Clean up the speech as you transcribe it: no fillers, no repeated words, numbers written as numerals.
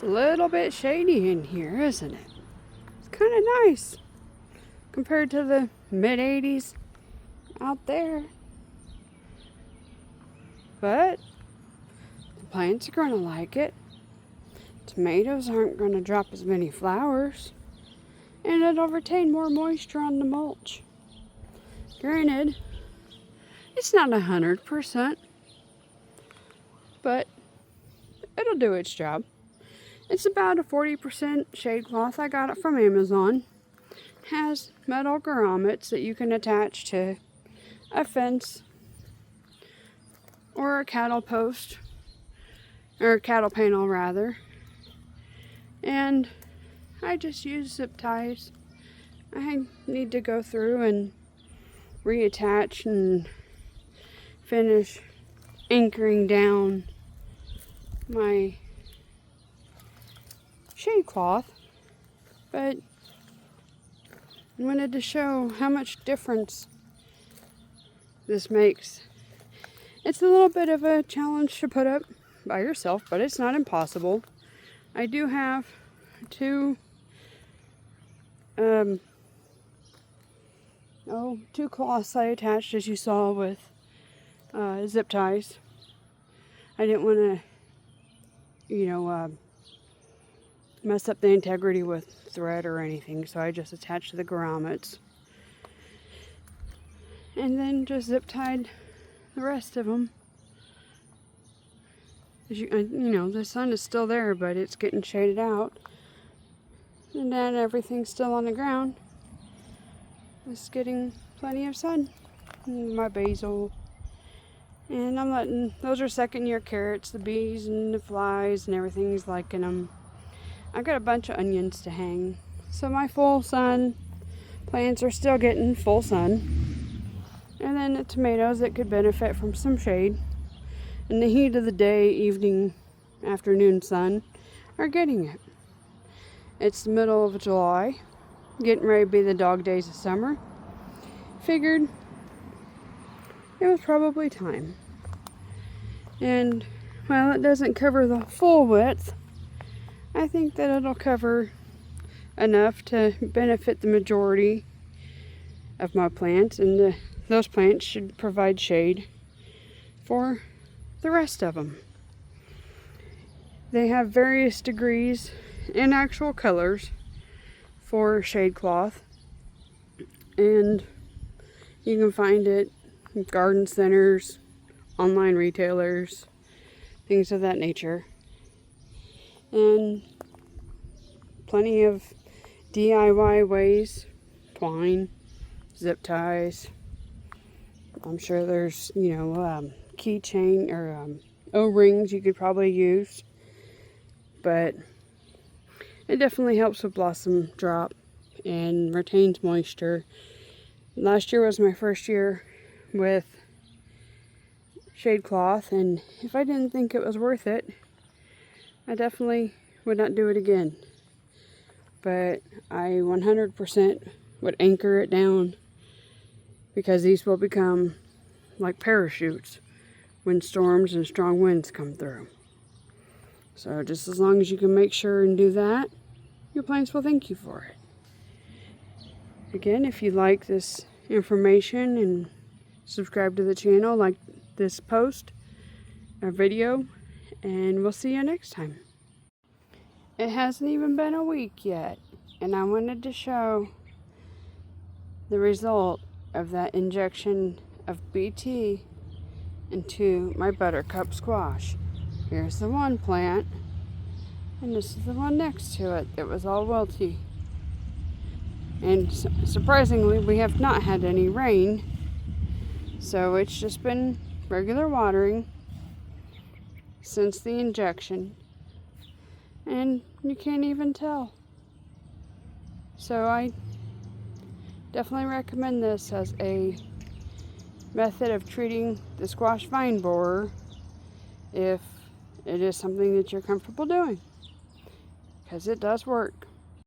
It's a little bit shady in here, isn't it? It's kind of nice compared to the mid-80s out there. But the plants are going to like it. Tomatoes aren't going to drop as many flowers. And it'll retain more moisture on the mulch. Granted, it's not 100%, but it'll do its job. It's about a 40% shade cloth. I got it from Amazon. Has metal grommets that you can attach to a fence or a cattle post, or a cattle panel rather. And I just use zip ties. I need to go through and reattach and finish anchoring down my shade cloth, but I wanted to show how much difference this makes. It's a little bit of a challenge to put up by yourself, but it's not impossible. I do have two cloths I attached, as you saw, with zip ties. I didn't want to, mess up the integrity with thread or anything, so I just attached the grommets and then just zip tied the rest of them. The sun is still there, but it's getting shaded out, and then everything's still on the ground. It's getting plenty of sun. My basil, and I'm letting, those are second-year carrots, the bees and the flies and everything's liking them. I've got a bunch of onions to hang, so my full sun plants are still getting full sun. And then the tomatoes that could benefit from some shade in the heat of the day, evening, afternoon sun are getting it. It's the middle of July, getting ready to be the dog days of summer. Figured it was probably time. And while it doesn't cover the full width, I think that it'll cover enough to benefit the majority of my plants, and those plants should provide shade for the rest of them. They have various degrees and actual colors for shade cloth, and you can find it in garden centers, online retailers, things of that nature. And plenty of DIY ways, twine, zip ties. I'm sure there's, keychain or O-rings you could probably use. But it definitely helps with blossom drop and retains moisture. Last year was my first year with shade cloth, and if I didn't think it was worth it, I definitely would not do it again. But I 100% would anchor it down, because these will become like parachutes when storms and strong winds come through. So just as long as you can make sure and do that, your plants will thank you for it. Again, if you like this information and subscribe to the channel, like this post or video, and we'll see you next time. It hasn't even been a week yet, and I wanted to show the result of that injection of BT into my buttercup squash. Here's the one plant, and this is the one next to it that was all wilty. And surprisingly, we have not had any rain, so it's just been regular watering since the injection, and you can't even tell. So I definitely recommend this as a method of treating the squash vine borer if it is something that you're comfortable doing, because it does work.